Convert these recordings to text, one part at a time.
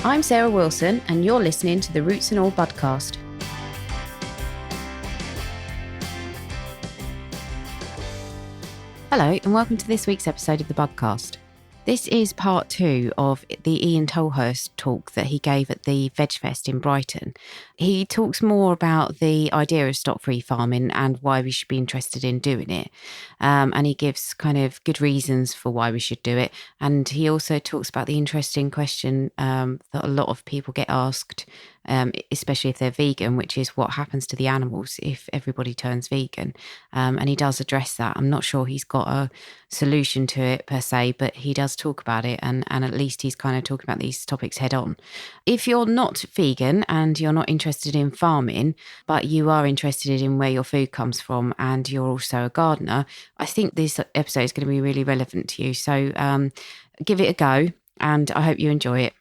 I'm Sarah Wilson, and you're listening to the Roots and All podcast. Hello, and welcome to this week's episode of the podcast. This is part 2 of the Iain Tolhurst talk that he gave at the Veg Fest in Brighton. He talks more about the idea of stock-free farming and why we should be interested in doing it. And he gives kind of good reasons for why we should do it. And he also talks about the interesting question that a lot of people get asked, especially if they're vegan, which is what happens to the animals if everybody turns vegan. And he does address that. I'm not sure he's got a solution to it per se, but he does talk about it, and at least he's kind of talking about these topics head on. If you're not vegan and you're not interested in farming, but you are interested in where your food comes from and you're also a gardener, I think this episode is going to be really relevant to you. So give it a go, and I hope you enjoy it.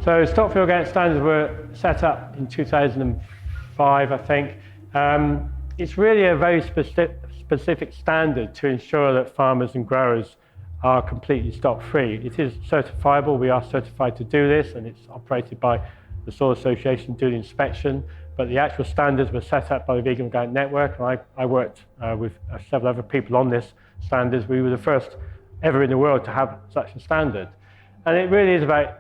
So stock-free organic standards were set up in 2005, I think. It's really a very specific standard to ensure that farmers and growers are completely stock-free. It is certifiable. We are certified to do this, and it's operated by the Soil Association doing the inspection. But the actual standards were set up by the Vegan Organic Network, and I worked with several other people on this standards. We were the first ever in the world to have such a standard. And it really is about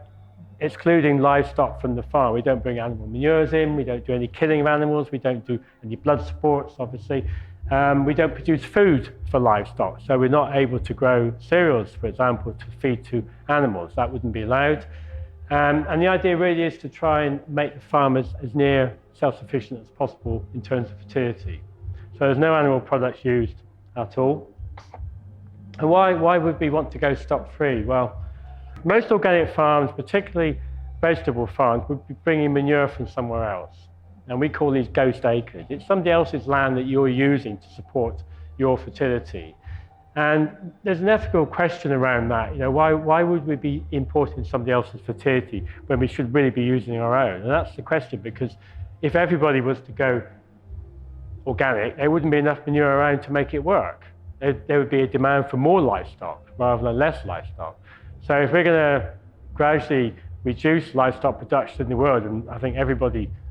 excluding livestock from the farm. We don't bring animal manures in, we don't do any killing of animals, we don't do any blood sports, obviously. We don't produce food for livestock, so we're not able to grow cereals, for example, to feed to animals. That wouldn't be allowed. And the idea really is to try and make the farmers as near self-sufficient as possible in terms of fertility. So there's no animal products used at all. And why would we want to go stock-free? Well, most organic farms, particularly vegetable farms, would be bringing manure from somewhere else. And we call these ghost acres. It's somebody else's land that you're using to support your fertility. And there's an ethical question around that. You know, why would we be importing somebody else's fertility when we should really be using our own? And that's the question, because if everybody was to go organic, there wouldn't be enough manure around to make it work. There would be a demand for more livestock rather than less livestock. So if we're going to gradually reduce livestock production in the world, and I think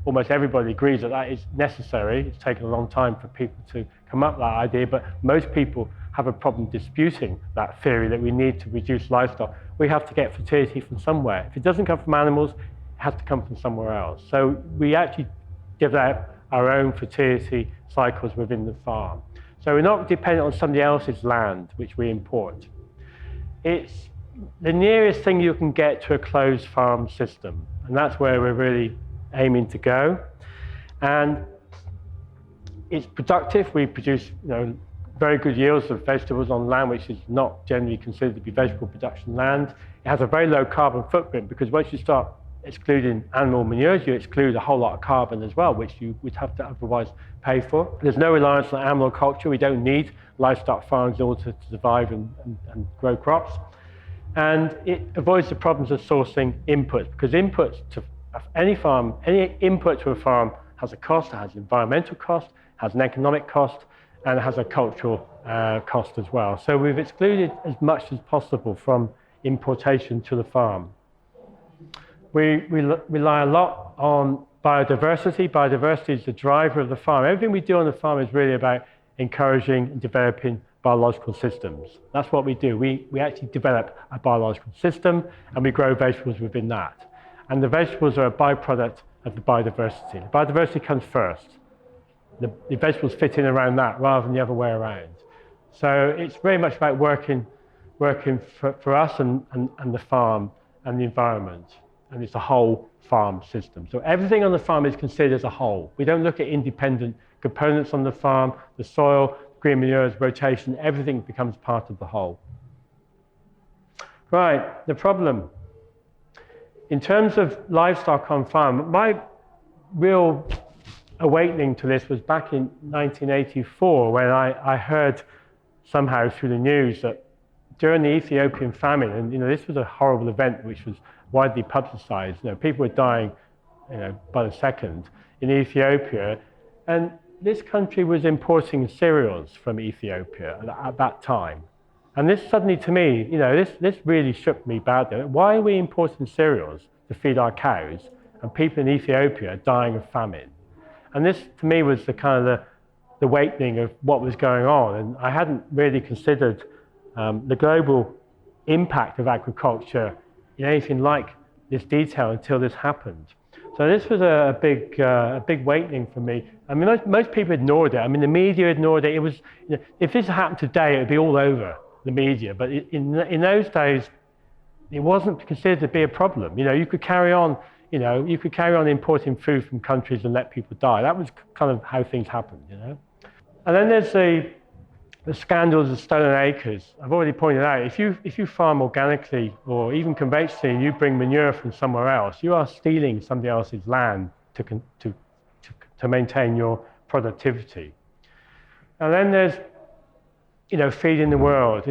almost everybody agrees that that is necessary. It's taken a long time for people to come up with that idea, but most people have a problem disputing that theory that we need to reduce livestock. We have to get fertility from somewhere. If it doesn't come from animals, it has to come from somewhere else. So we actually develop our own fertility cycles within the farm. So we're not dependent on somebody else's land, which we import. It's the nearest thing you can get to a closed farm system, and that's where we're really aiming to go. And it's productive. We produce very good yields of vegetables on land which is not generally considered to be vegetable production land. It has a very low carbon footprint, because once you start excluding animal manures, you exclude a whole lot of carbon as well, which you would have to otherwise pay for. There's no reliance on animal culture. We don't need livestock farms in order to survive and grow crops. And it avoids the problems of sourcing inputs, because inputs to any farm, any input to a farm has a cost. It has an environmental cost, has an economic cost, and it has a cultural cost as well. So we've excluded as much as possible from importation to the farm. We rely a lot on biodiversity. Biodiversity is the driver of the farm. Everything we do on the farm is really about encouraging and developing biological systems. That's what we do. We actually develop a biological system, and we grow vegetables within that. And the vegetables are a byproduct of the biodiversity. The biodiversity comes first. The vegetables fit in around that rather than the other way around. So it's very much about working for us and the farm and the environment. And it's a whole farm system. So everything on the farm is considered as a whole. We don't look at independent components on the farm, the soil, green manures, rotation, everything becomes part of the whole. Right, the problem. In terms of livestock on farm, my real awakening to this was back in 1984, when I heard somehow through the news that during the Ethiopian famine, and this was a horrible event which was widely publicized. People were dying, by the second in Ethiopia, and this country was importing cereals from Ethiopia at that time. And this suddenly, to me, this really shook me badly. Why are we importing cereals to to feed our cows, and people in Ethiopia are dying of famine. And this, to me, was the kind of the awakening of what was going on. And I hadn't really considered the global impact of agriculture in anything like this detail until this happened. So this was a big awakening for me. I mean, most people ignored it. I mean, the media ignored it. It was, if this happened today, it would be all over the media. But in those days, it wasn't considered to be a problem. You could carry on. You could carry on importing food from countries and let people die. That was kind of how things happened. And then there's the scandals of stolen acres. I've already pointed out, if you farm organically or even conventionally, you bring manure from somewhere else, you are stealing somebody else's land to maintain your productivity. And then there's, feeding the world.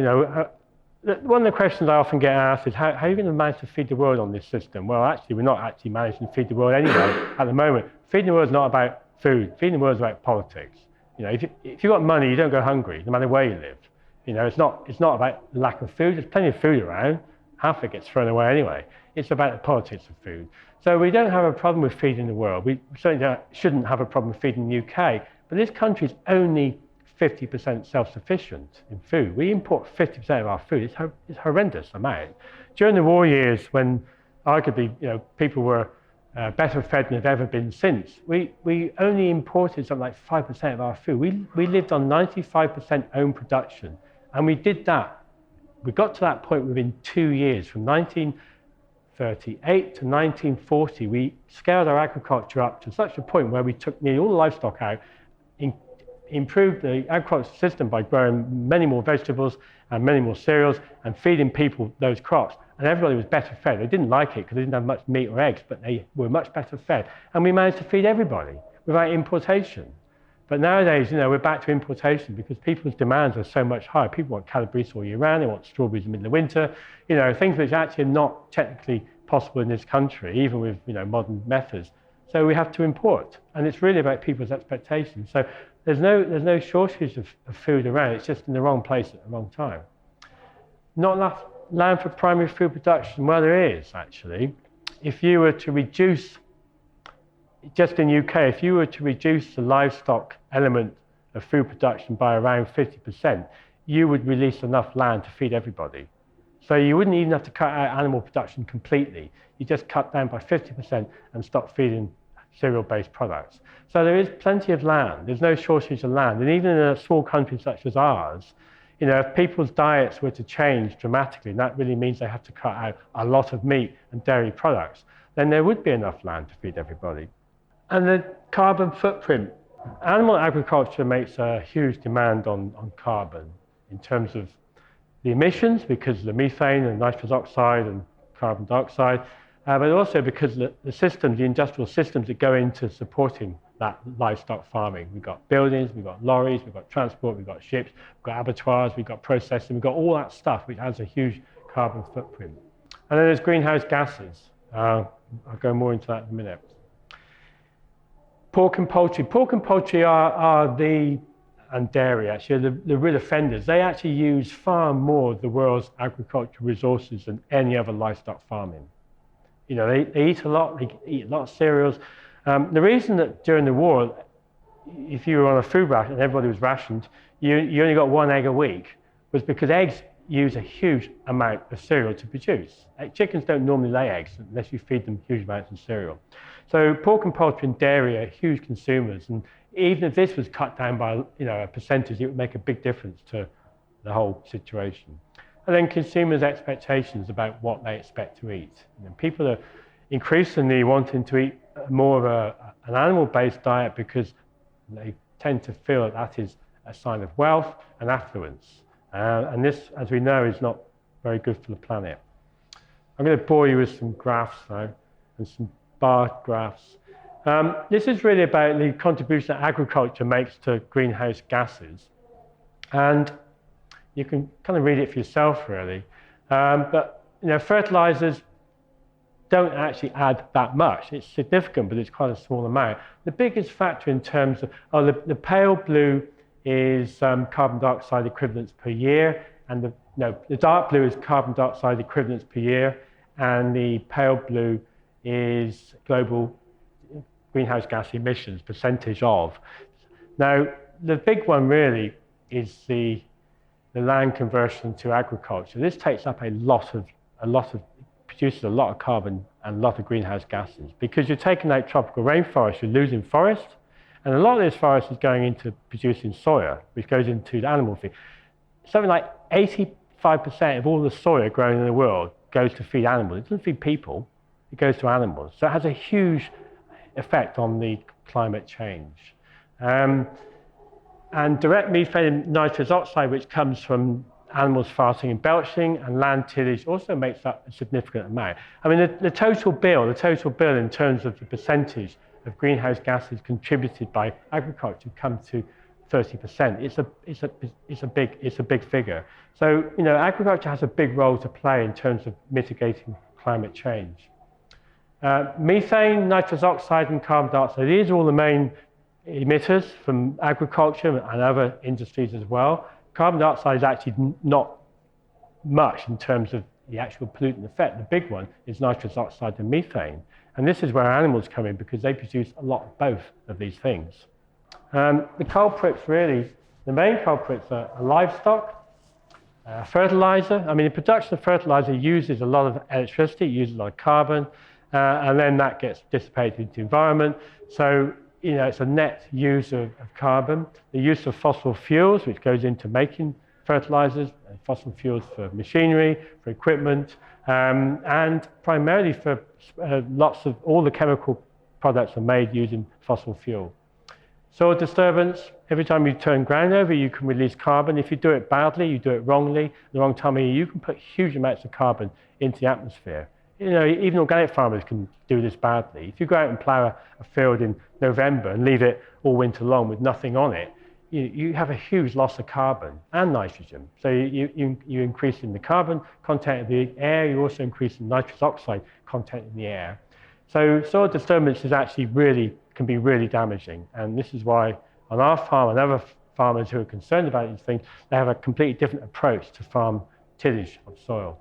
One of the questions I often get asked is, how are you going to manage to feed the world on this system? Well, actually, we're not actually managing to feed the world anyway at the moment. Feeding the world is not about food. Feeding the world is about politics. If you've got money, you don't go hungry, no matter where you live. It's not about the lack of food. There's plenty of food around. Half of it gets thrown away anyway. It's about the politics of food. So we don't have a problem with feeding the world. We certainly shouldn't have a problem with feeding the UK. But this country is only 50% self-sufficient in food. We import 50% of our food. It's a horrendous amount. During the war years, when arguably people were better fed than they've ever been since, we only imported something like 5% of our food. We lived on 95% own production, and we did that. We got to that point within 2 years. From 1938 to 1940, we scaled our agriculture up to such a point where we took nearly all the livestock out, improved the agricultural system by growing many more vegetables and many more cereals and feeding people those crops. And everybody was better fed. They didn't like it because they didn't have much meat or eggs, but they were much better fed. And we managed to feed everybody without importation. But nowadays, we're back to importation because people's demands are so much higher. People want Calabrese all year round. They want strawberries in the middle of winter. Things which actually are not technically possible in this country, even with modern methods. So we have to import, and it's really about people's expectations. So there's no shortage of food around. It's just in the wrong place at the wrong time. Not enough land for primary food production. Well, there is actually. If you were to reduce, just in UK, if you were to reduce the livestock element of food production by around 50%, you would release enough land to feed everybody. So you wouldn't even have to cut out animal production completely. You just cut down by 50% and stop feeding cereal-based products. So there is plenty of land. There's no shortage of land. And even in a small country such as ours, if people's diets were to change dramatically, and that really means they have to cut out a lot of meat and dairy products, then there would be enough land to feed everybody. And the carbon footprint. Animal agriculture makes a huge demand on carbon in terms of the emissions, because of the methane and nitrous oxide and carbon dioxide, but also because the systems, the industrial systems that go into supporting that livestock farming. We've got buildings, we've got lorries, we've got transport, we've got ships, we've got abattoirs, we've got processing, we've got all that stuff which has a huge carbon footprint. And then there's greenhouse gases. I'll go more into that in a minute. Pork and poultry. Pork and poultry and dairy actually, the real offenders. They actually use far more of the world's agricultural resources than any other livestock farming. They eat a lot, they eat a lot of cereals. The reason that during the war, if you were on a food ration and everybody was rationed, you only got 1 egg a week, was because eggs use a huge amount of cereal to produce. Chickens don't normally lay eggs unless you feed them huge amounts of cereal. So pork and poultry and dairy are huge consumers, and even if this was cut down by a percentage, it would make a big difference to the whole situation. And then consumers' expectations about what they expect to eat. People are increasingly wanting to eat more of an animal-based diet because they tend to feel that is a sign of wealth and affluence. And this, as we know, is not very good for the planet. I'm going to bore you with some graphs now, and some bar graphs. This is really about the contribution that agriculture makes to greenhouse gases. And you can kind of read it for yourself, really. But fertilizers don't actually add that much. It's significant, but it's quite a small amount. The biggest factor in terms of, the pale blue is carbon dioxide equivalents per year, and the dark blue is carbon dioxide equivalents per year, and the pale blue is global greenhouse gas emissions, percentage of. Now, the big one really is the land conversion to agriculture. This takes up produces a lot of carbon and a lot of greenhouse gases, because you're taking out tropical rainforest, you're losing forest, and a lot of this forest is going into producing soya, which goes into the animal feed. Something like 85% of all the soya grown in the world goes to feed animals. It doesn't feed people, it goes to animals. So it has a huge effect on the climate change. And direct methane and nitrous oxide, which comes from animals farting and belching, and land tillage also makes up a significant amount. I mean, the total bill in terms of the percentage of greenhouse gases contributed by agriculture come to 30%. It's a big figure. So, agriculture has a big role to play in terms of mitigating climate change. Methane, nitrous oxide, and carbon dioxide, these are all the main emitters from agriculture and other industries as well. Carbon dioxide is actually not much in terms of the actual pollutant effect. The big one is nitrous oxide and methane. And this is where animals come in, because they produce a lot of both of these things. The main culprits are livestock, fertilizer. I mean, the production of fertilizer uses a lot of electricity, it uses a lot of carbon, and then that gets dissipated into the environment. So, it's a net use of carbon. The use of fossil fuels, which goes into making fertilizers, and fossil fuels for machinery, for equipment, and primarily for all the chemical products are made using fossil fuel. Soil disturbance, every time you turn ground over, you can release carbon. If you do it badly, you do it wrongly, the wrong time of year, you can put huge amounts of carbon into the atmosphere. Even organic farmers can do this badly. If you go out and plough a field in November and leave it all winter long with nothing on it, you have a huge loss of carbon and nitrogen. So you're increasing the carbon content of the air, you're also increasing nitrous oxide content in the air. So soil disturbance can be really damaging. And this is why on our farm and other farmers who are concerned about these things, they have a completely different approach to farm tillage of soil.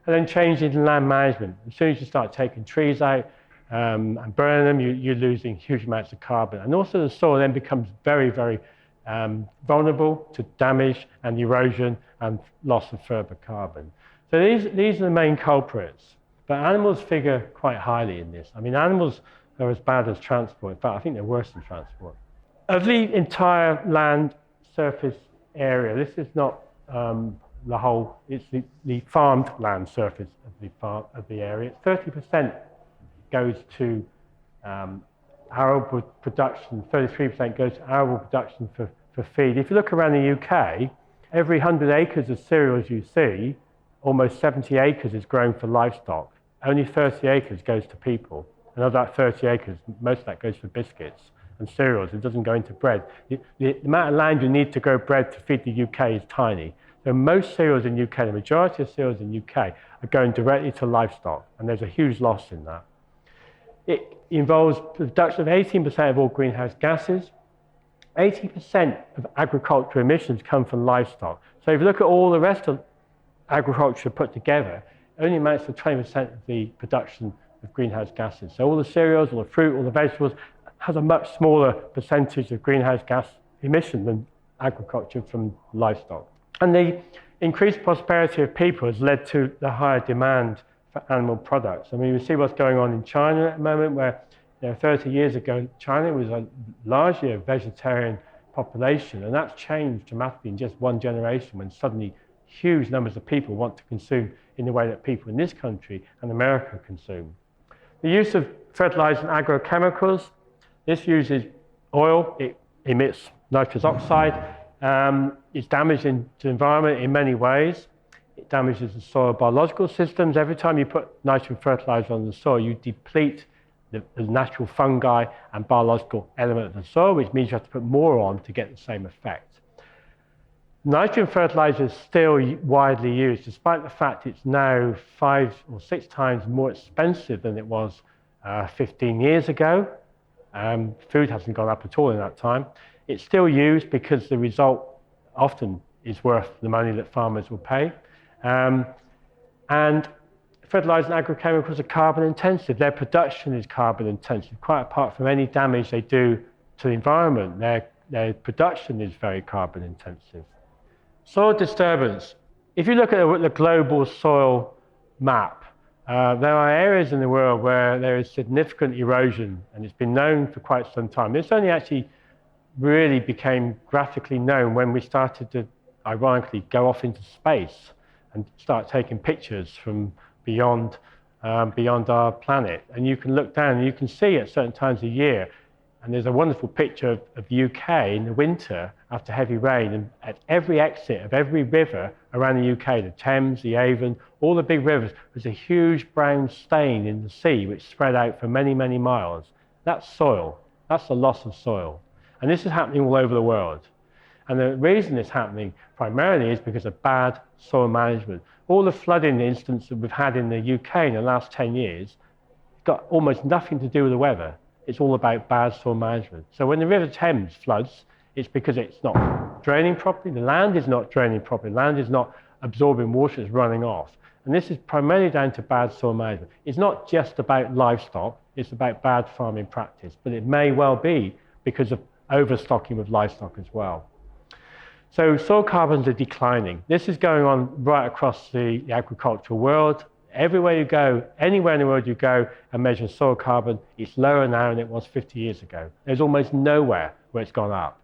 And then changes in land management. As soon as you start taking trees out and burning them, you're losing huge amounts of carbon. And also the soil then becomes very, very vulnerable to damage and erosion and loss of further carbon. So these are the main culprits. But animals figure quite highly in this. I mean, animals are as bad as transport. In fact, I think they're worse than transport. Of the entire land surface area, this is not the whole, it's the farmed land surface of the area. 30% goes to arable production, 33% goes to arable production for feed. If you look around the UK, every 100 acres of cereals you see, almost 70 acres is grown for livestock. Only 30 acres goes to people. And of that 30 acres, most of that goes for biscuits and cereals. It doesn't go into bread. The amount of land you need to grow bread to feed the UK is tiny. So most cereals in the UK, the majority of cereals in the UK, are going directly to livestock, and there's a huge loss in that. It involves the reduction of 18% of all greenhouse gases. 80% of agricultural emissions come from livestock. So if you look at all the rest of agriculture put together, it only amounts to 20% of the production of greenhouse gases. So all the cereals, all the fruit, all the vegetables has a much smaller percentage of greenhouse gas emission than agriculture from livestock. And the increased prosperity of people has led to the higher demand for animal products. I mean, we see what's going on in China at the moment, where 30 years ago, China was largely a vegetarian population, and that's changed dramatically in just one generation, when suddenly huge numbers of people want to consume in the way that people in this country and America consume. The use of fertilizer and agrochemicals, this uses oil, it emits nitrous oxide, it's damaging to the environment in many ways. It damages the soil biological systems. Every time you put nitrogen fertilizer on the soil, you deplete the natural fungi and biological element of the soil, which means you have to put more on to get the same effect. Nitrogen fertilizer is still widely used, despite the fact it's now 5 or 6 times more expensive than it was 15 years ago. Food hasn't gone up at all in that time. It's still used because the result often is worth the money that farmers will pay. And fertilizer and agrochemicals are carbon intensive. Their production is carbon intensive, quite apart from any damage they do to the environment. Their production is very carbon intensive. Soil disturbance. If you look at the global soil map, there are areas in the world where there is significant erosion, and it's been known for quite some time. This only actually really became graphically known when we started to, ironically, go off into space and start taking pictures from beyond our planet. And you can look down and you can see at certain times of year, and there's a wonderful picture of the UK in the winter after heavy rain, and at every exit of every river around the UK, the Thames, the Avon, all the big rivers, there's a huge brown stain in the sea which spread out for many, many miles. That's soil. That's the loss of soil. And this is happening all over the world. And the reason it's happening primarily is because of bad soil management. All the flooding incidents that we've had in the UK in the last 10 years got almost nothing to do with the weather. It's all about bad soil management. So when the River Thames floods, it's because it's not draining properly. The land is not draining properly. The land is not absorbing water, it's running off. And this is primarily down to bad soil management. It's not just about livestock, it's about bad farming practice, but it may well be because of overstocking with livestock as well. So soil carbons are declining. This is going on right across the agricultural world. Everywhere you go, anywhere in the world you go and measure soil carbon, it's lower now than it was 50 years ago. There's almost nowhere where it's gone up.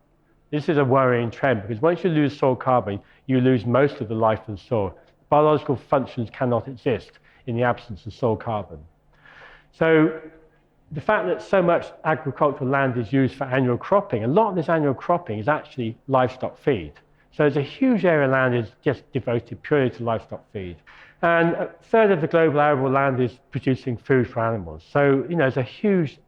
This is a worrying trend because once you lose soil carbon, you lose most of the life of the soil. Biological functions cannot exist in the absence of soil carbon. So the fact that so much agricultural land is used for annual cropping, a lot of this annual cropping is actually livestock feed. So there's a huge area of land is just devoted purely to livestock feed. And a third of the global arable land is producing food for animals. So, there's a huge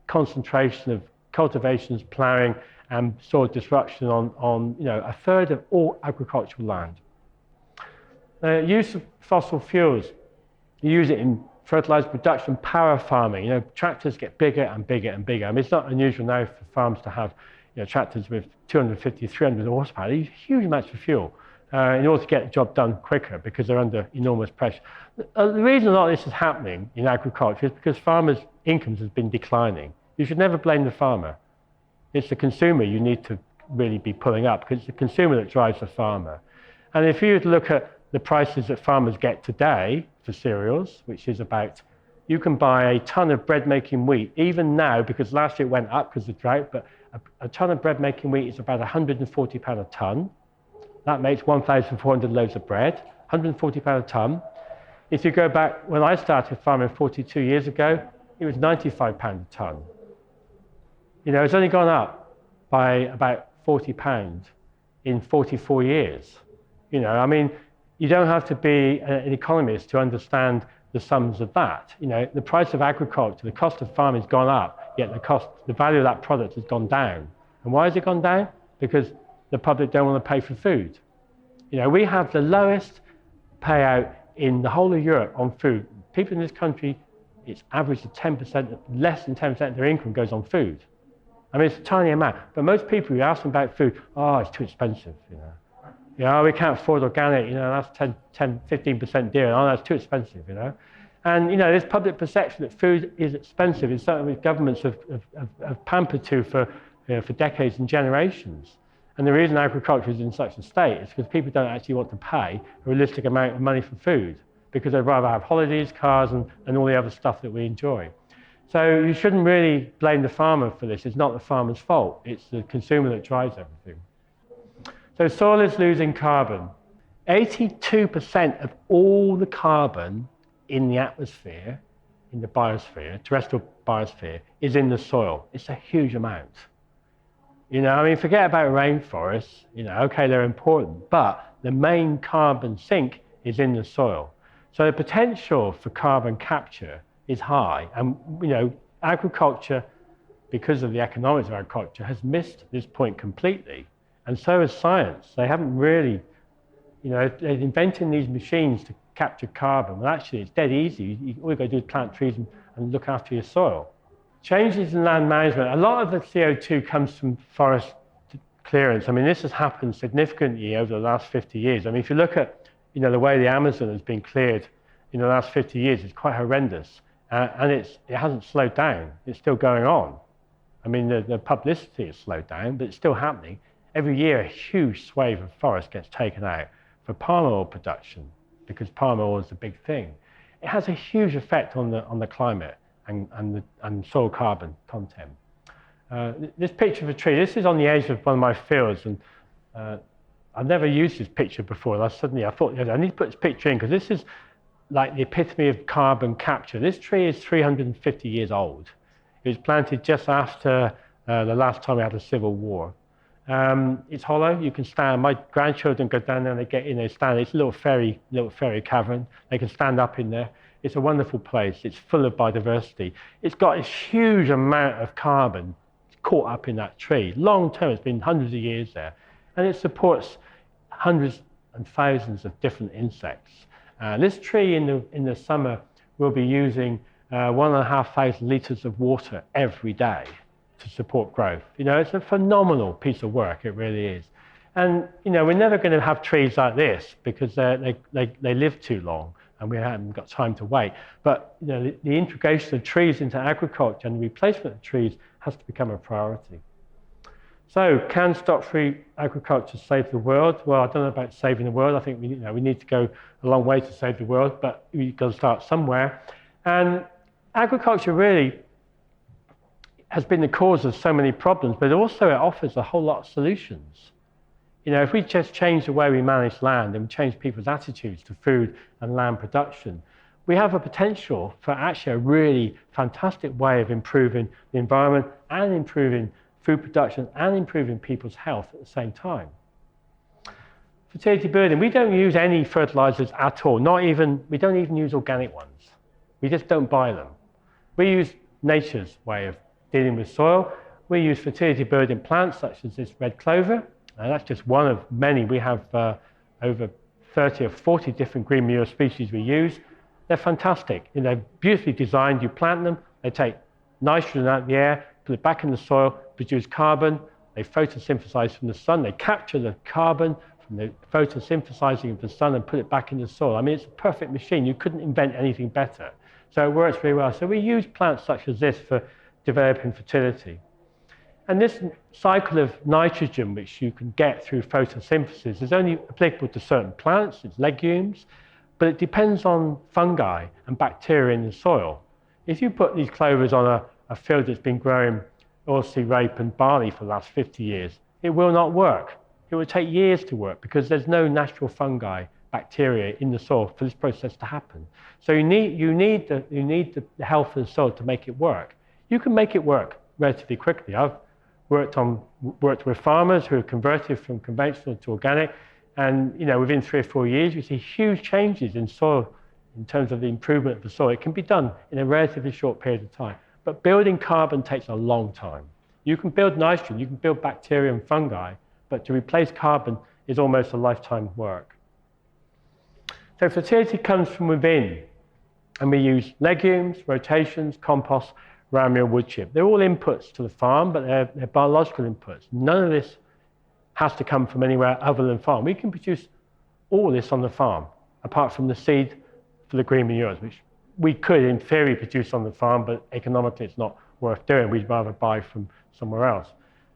concentration of cultivations, ploughing, and soil disruption on a third of all agricultural land. Use of fossil fuels. You use it in fertilizer production, power farming. Tractors get bigger and bigger and bigger. I mean, it's not unusual now for farms to have tractors with 250, 300 horsepower. They use huge amounts of fuel in order to get the job done quicker because they're under enormous pressure. The reason a lot of this is happening in agriculture is because farmers' incomes have been declining. You should never blame the farmer. It's the consumer you need to really be pulling up because it's the consumer that drives the farmer. And if you were to look at the prices that farmers get today for cereals, which is about, you can buy a ton of bread-making wheat, even now, because last year it went up because of drought, but a ton of bread-making wheat is about £140 a ton. That makes 1,400 loaves of bread, £140 a ton. If you go back, when I started farming 42 years ago, it was £95 a ton. It's only gone up by about £40 in 44 years. I mean, you don't have to be an economist to understand the sums of that. The price of agriculture, the cost of farming has gone up, yet the value of that product has gone down. And why has it gone down? Because the public don't want to pay for food. We have the lowest payout in the whole of Europe on food. People in this country, it's average of 10%, less than 10% of their income goes on food. I mean, it's a tiny amount, but most people, you ask them about food, it's too expensive, we can't afford organic, that's 10, 15% dear, that's too expensive, And, this public perception that food is expensive is something which governments have pampered to for decades and generations. And the reason agriculture is in such a state is because people don't actually want to pay a realistic amount of money for food because they'd rather have holidays, cars, and all the other stuff that we enjoy. So you shouldn't really blame the farmer for this. It's not the farmer's fault. It's the consumer that drives everything. So soil is losing carbon. 82% of all the carbon in the atmosphere, in the biosphere, terrestrial biosphere, is in the soil. It's a huge amount. Forget about rainforests. Okay, they're important, but the main carbon sink is in the soil. So the potential for carbon capture is high. And, agriculture, because of the economics of agriculture, has missed this point completely. And so has science. They haven't really, they're inventing these machines to capture carbon. Well, actually, it's dead easy. All you've got to do is plant trees and look after your soil. Changes in land management. A lot of the CO2 comes from forest clearance. I mean, this has happened significantly over the last 50 years. I mean, if you look at, the way the Amazon has been cleared in the last 50 years is quite horrendous. And it hasn't slowed down. It's still going on. I mean, the publicity has slowed down, but it's still happening. Every year, a huge swathe of forest gets taken out for palm oil production, because palm oil is a big thing. It has a huge effect on the climate and soil carbon content. This picture of a tree, this is on the edge of one of my fields, and I've never used this picture before. And I thought, I need to put this picture in, because this is like the epitome of carbon capture. This tree is 350 years old. It was planted just after the last time we had a civil war. It's hollow. You can stand. My grandchildren go down there and they get in there, stand. It's a little fairy cavern. They can stand up in there. It's a wonderful place. It's full of biodiversity. It's got a huge amount of carbon caught up in that tree. Long term, it's been hundreds of years there, and it supports hundreds and thousands of different insects. This tree in the summer will be using 1,500 litres of water every day to support growth. You know, it's a phenomenal piece of work, it really is. And, you know, we're never going to have trees like this, because they live too long and we haven't got time to wait. But, you know, the integration of trees into agriculture and the replacement of trees has to become a priority. So, can stock-free agriculture save the world? Well, I don't know about saving the world. I think we need to go a long way to save the world, but we've got to start somewhere. And agriculture really has been the cause of so many problems, but also it offers a whole lot of solutions. You know, if we just change the way we manage land and change people's attitudes to food and land production, we have a potential for actually a really fantastic way of improving the environment and improving food production and improving people's health at the same time. Fertility building, we don't use any fertilizers at all. We don't even use organic ones. We just don't buy them. We use nature's way of dealing with soil. We use fertility building plants such as this red clover, and that's just one of many. We have over 30 or 40 different green manure species we use. They're fantastic. You know, they're beautifully designed. You plant them, they take nitrogen out of the air, put it back in the soil, produce carbon. They photosynthesize from the sun. They capture the carbon from the photosynthesizing of the sun and put it back in the soil. I mean, it's a perfect machine. You couldn't invent anything better. So it works very well. So we use plants such as this for developing fertility. And this cycle of nitrogen, which you can get through photosynthesis, is only applicable to certain plants, it's legumes, but it depends on fungi and bacteria in the soil. If you put these clovers on a field that's been growing oilseed rape and barley for the last 50 years, it will not work. It will take years to work because there's no natural fungi, bacteria in the soil for this process to happen. So you need the health of the soil to make it work. You can make it work relatively quickly. I've worked with farmers who have converted from conventional to organic, and you know, within 3 or 4 years, you see huge changes in soil in terms of the improvement of the soil. It can be done in a relatively short period of time. But building carbon takes a long time. You can build nitrogen, you can build bacteria and fungi, but to replace carbon is almost a lifetime work. So fertility comes from within, and we use legumes, rotations, compost, round-meal wood chip. They're all inputs to the farm, but they're biological inputs. None of this has to come from anywhere other than farm. We can produce all this on the farm, apart from the seed for the green manures, which we could, in theory, produce on the farm, but economically it's not worth doing. We'd rather buy from somewhere else.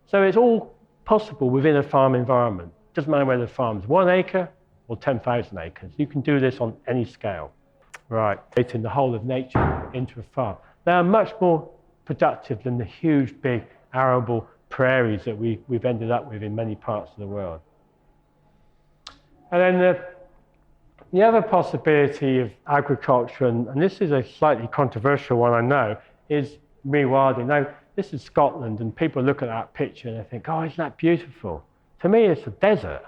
So it's all possible within a farm environment. Doesn't matter whether the farm's 1 acre or 10,000 acres. You can do this on any scale. Right, taking the whole of nature into a farm. They are much more productive than the huge, big, arable prairies that we've ended up with in many parts of the world. And then the other possibility of agriculture, and this is a slightly controversial one, I know, is rewilding. Now, this is Scotland, and people look at that picture and they think, oh, isn't that beautiful? To me, it's a desert.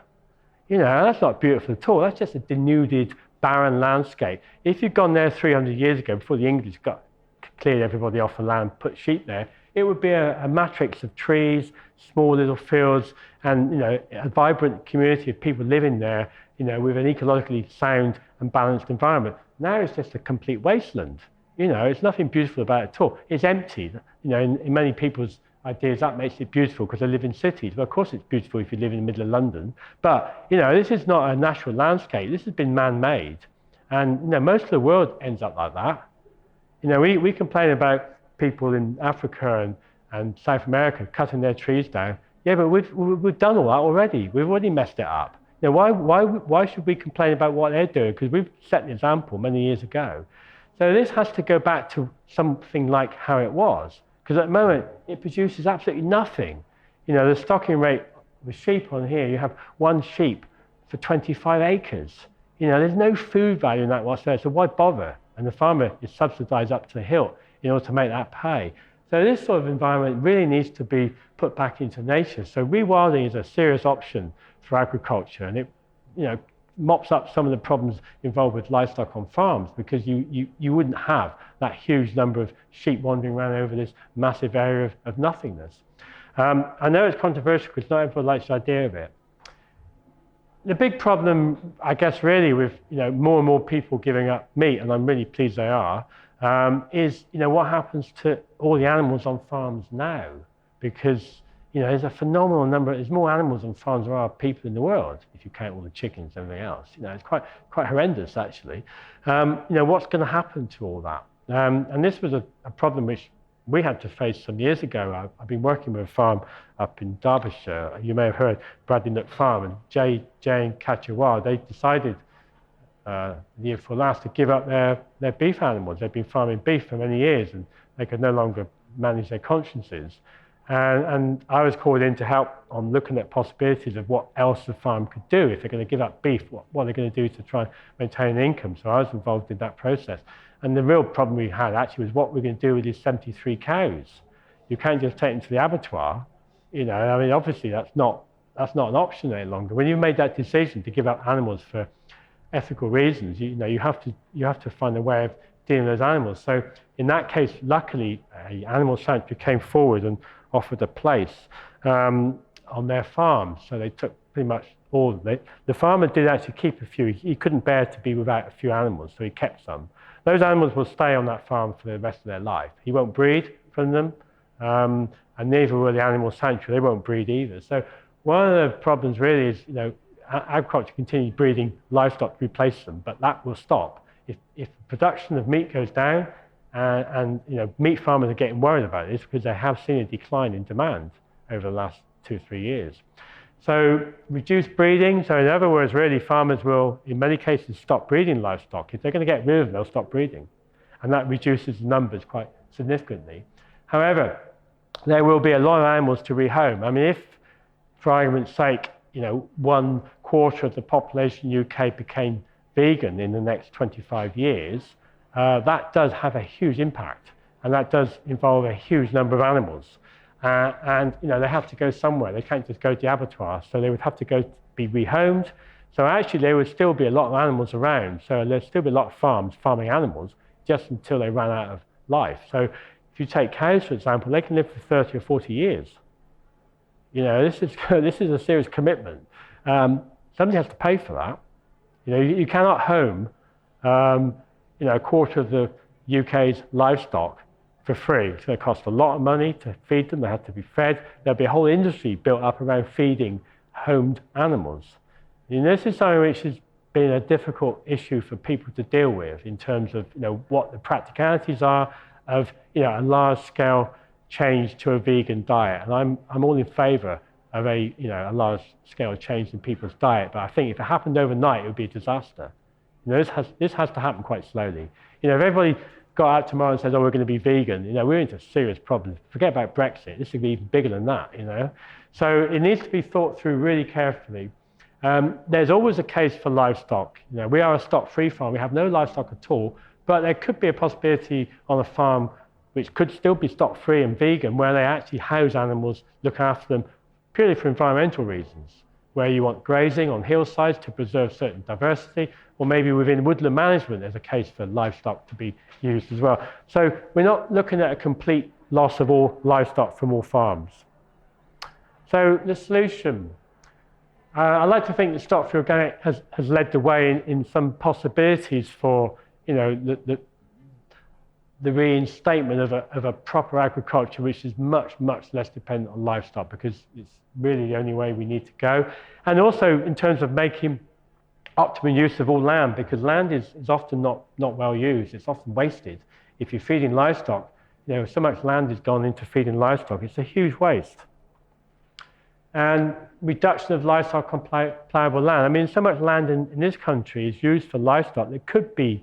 You know, that's not beautiful at all. That's just a denuded, barren landscape. If you'd gone there 300 years ago, before the English cleared everybody off the land, put sheep there, it would be a matrix of trees, small little fields, and you know, a vibrant community of people living there, you know, with an ecologically sound and balanced environment. Now it's just a complete wasteland. You know, it's nothing beautiful about it at all. It's empty. You know, in many people's ideas, that makes it beautiful because they live in cities. Well, of course it's beautiful if you live in the middle of London. But, you know, this is not a natural landscape. This has been man-made. And most of the world ends up like that. We complain about people in Africa and South America cutting their trees down. Yeah, but we've done all that already. We've already messed it up. Why should we complain about what they're doing? Because we've set an example many years ago. So this has to go back to something like how it was. Because at the moment, it produces absolutely nothing. The stocking rate with sheep on here, you have one sheep for 25 acres. There's no food value in that whatsoever, so why bother? And the farmer is subsidised up to the hilt in order to make that pay. So this sort of environment really needs to be put back into nature. So rewilding is a serious option for agriculture, and it mops up some of the problems involved with livestock on farms, because you wouldn't have that huge number of sheep wandering around over this massive area of nothingness. I know it's controversial because not everyone likes the idea of it. The big problem, I guess, really with more and more people giving up meat, and I'm really pleased they are, is what happens to all the animals on farms now? Because there's a phenomenal number. There's more animals on farms than there are people in the world, if you count all the chickens and everything else. It's quite horrendous, actually. What's going to happen to all that? And this was a problem which we had to face some years ago. I've been working with a farm up in Derbyshire. You may have heard Bradley Nook Farm, and Jay and Catcher. They decided the year before last to give up their beef animals. They've been farming beef for many years, and they could no longer manage their consciences. And I was called in to help on looking at possibilities of what else the farm could do. If they're going to give up beef, what they're going to do to try and maintain an income. So I was involved in that process. And the real problem we had actually was what we're going to do with these 73 cows. You can't just take them to the abattoir. Obviously that's not an option any longer. When you made that decision to give up animals for ethical reasons, you have to find a way of dealing with those animals. So in that case, luckily, an animal sanctuary came forward and offered a place on their farm. So they took pretty much all of it. The farmer did actually keep a few. He couldn't bear to be without a few animals, so he kept some. Those animals will stay on that farm for the rest of their life. He won't breed from them, and neither will the animal sanctuary. They won't breed either. So one of the problems really is, agriculture continues breeding livestock to replace them, but that will stop. If production of meat goes down, and meat farmers are getting worried about this because they have seen a decline in demand over the last 2 or 3 years. So reduce breeding. So in other words, really farmers will, in many cases, stop breeding livestock. If they're going to get rid of them, they'll stop breeding. And that reduces the numbers quite significantly. However, there will be a lot of animals to rehome. If, for argument's sake, 1/4 of the population UK became vegan in the next 25 years, that does have a huge impact, and that does involve a huge number of animals. And they have to go somewhere. They can't just go to the abattoir, so they would have to go be rehomed. So actually, there would still be a lot of animals around. So there'd still be a lot of farms farming animals just until they ran out of life. So if you take cows, for example, they can live for 30 or 40 years. This is a serious commitment. Somebody has to pay for that. You cannot home, 1/4 of the UK's livestock for free. It's going to cost a lot of money to feed them. They have to be fed. There'll be a whole industry built up around feeding homed animals. This is something which has been a difficult issue for people to deal with in terms of what the practicalities are of a large-scale change to a vegan diet. And I'm all in favour of a large-scale change in people's diet. But I think if it happened overnight, it would be a disaster. This has to happen quite slowly. If everybody got out tomorrow and says, "Oh, we're going to be vegan," we're into serious problems. Forget about Brexit. This would be even bigger than that. So it needs to be thought through really carefully. There's always a case for livestock. We are a stock-free farm. We have no livestock at all, but there could be a possibility on a farm which could still be stock-free and vegan, where they actually house animals, look after them purely for environmental reasons, where you want grazing on hillsides to preserve certain diversity, or maybe within woodland management there's a case for livestock to be used as well. So we're not looking at a complete loss of all livestock from all farms. So the solution. I like to think that stock free organic has led the way in some possibilities for the reinstatement of a proper agriculture which is much less dependent on livestock, because it's really the only way we need to go. And also in terms of making optimum use of all land, because land is often not well used. It's often wasted. If you're feeding livestock, so much land has gone into feeding livestock. It's a huge waste. And reduction of livestock on ploughable land. I mean, so much land in this country is used for livestock that could be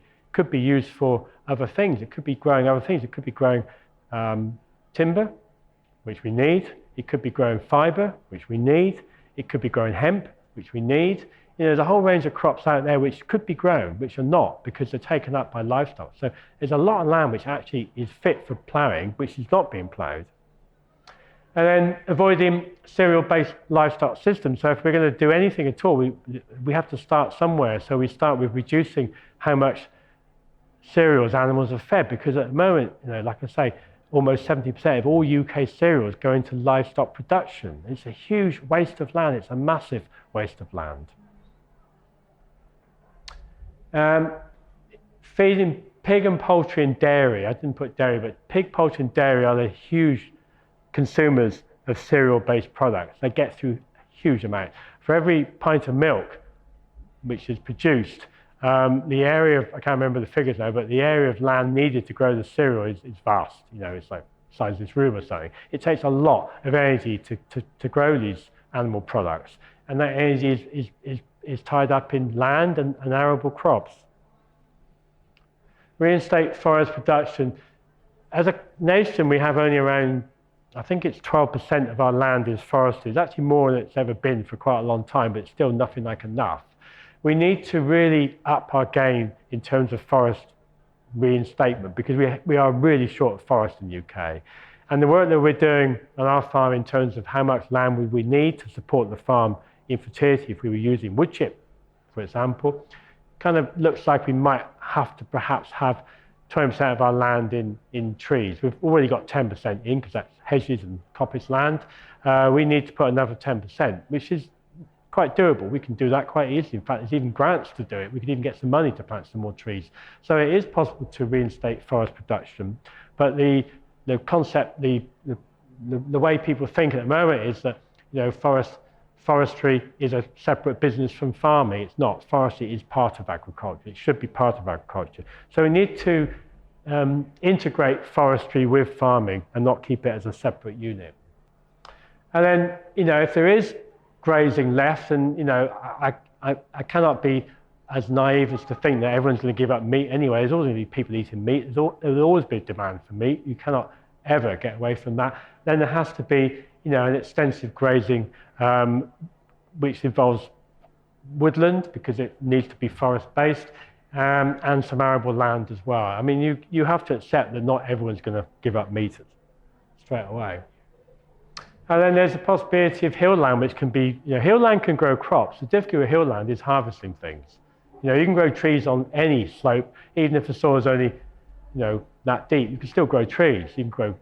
used for other things. It could be growing other things. It could be growing timber, which we need. It could be growing fibre, which we need. It could be growing hemp, which we need. There's a whole range of crops out there which could be grown, which are not, because they're taken up by livestock. So there's a lot of land which actually is fit for ploughing, which is not being ploughed. And then avoiding cereal-based livestock systems. So if we're going to do anything at all, we have to start somewhere. So we start with reducing how much cereals animals are fed, because at the moment, like I say, almost 70% of all UK cereals go into livestock production. It's a huge waste of land. It's a massive waste of land. Feeding pig and poultry and dairy. I didn't put dairy, but pig, poultry and dairy are the huge consumers of cereal-based products. They get through huge amounts. For every pint of milk which is produced, the area of, I can't remember the figures now, but the area of land needed to grow the cereal is vast. It's like the size of this room or something. It takes a lot of energy to grow these animal products. And that energy is tied up in land and arable crops. Reinstate forest production. As a nation, we have only around, I think it's 12% of our land is forested. It's actually more than it's ever been for quite a long time, but it's still nothing like enough. We need to really up our game in terms of forest reinstatement, because we are really short of forest in the UK. And the work that we're doing on our farm in terms of how much land would we need to support the farm in fertility if we were using wood chip, for example, kind of looks like we might have to perhaps have 20% of our land in trees. We've already got 10% in, because that's hedges and coppice land. We need to put another 10%, which is quite doable. We can do that quite easily. In fact, there's even grants to do it. We could even get some money to plant some more trees. So it is possible to reinstate forest production. But the concept, the way people think at the moment is that forestry is a separate business from farming. It's not. Forestry is part of agriculture. It should be part of agriculture. So we need to integrate forestry with farming and not keep it as a separate unit. And then, if there is grazing left, and I cannot be as naive as to think that everyone's going to give up meat anyway. There's always going to be people eating meat. There'll always be a demand for meat. You cannot ever get away from that. Then there has to be an extensive grazing which involves woodland, because it needs to be forest-based, and some arable land as well. I mean, you have to accept that not everyone's going to give up meat straight away. And then there's a possibility of hill land, which can be, hill land can grow crops. The difficulty with hill land is harvesting things. You can grow trees on any slope, even if the soil is only, that deep. You can still grow trees. You can grow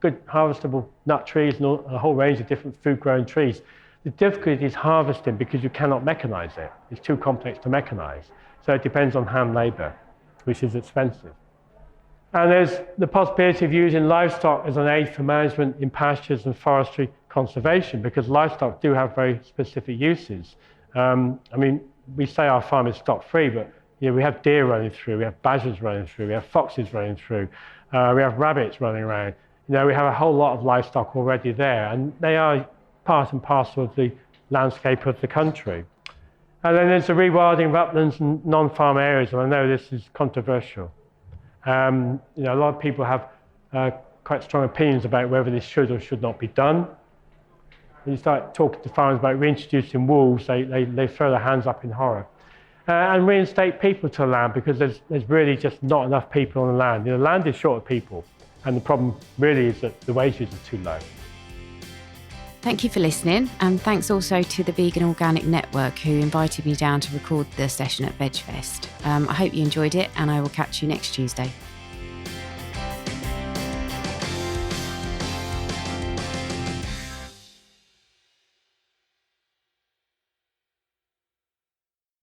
good harvestable nut trees and a whole range of different food-growing trees. The difficulty is harvesting, because you cannot mechanize it. It's too complex to mechanize. So it depends on hand labor, which is expensive. And there's the possibility of using livestock as an aid for management in pastures and forestry conservation, because livestock do have very specific uses. I mean, we say our farm is stock-free, but we have deer running through, we have badgers running through, we have foxes running through, we have rabbits running around. We have a whole lot of livestock already there, and they are part and parcel of the landscape of the country. And then there's the rewilding of uplands and non-farm areas, and I know this is controversial. A lot of people have quite strong opinions about whether this should or should not be done. When you start talking to farmers about reintroducing wolves, they throw their hands up in horror. And reinstate people to land, because there's really just not enough people on the land. The land is short of people, and the problem really is that the wages are too low. Thank you for listening, and thanks also to the Vegan Organic Network, who invited me down to record the session at VegFest. I hope you enjoyed it, and I will catch you next Tuesday.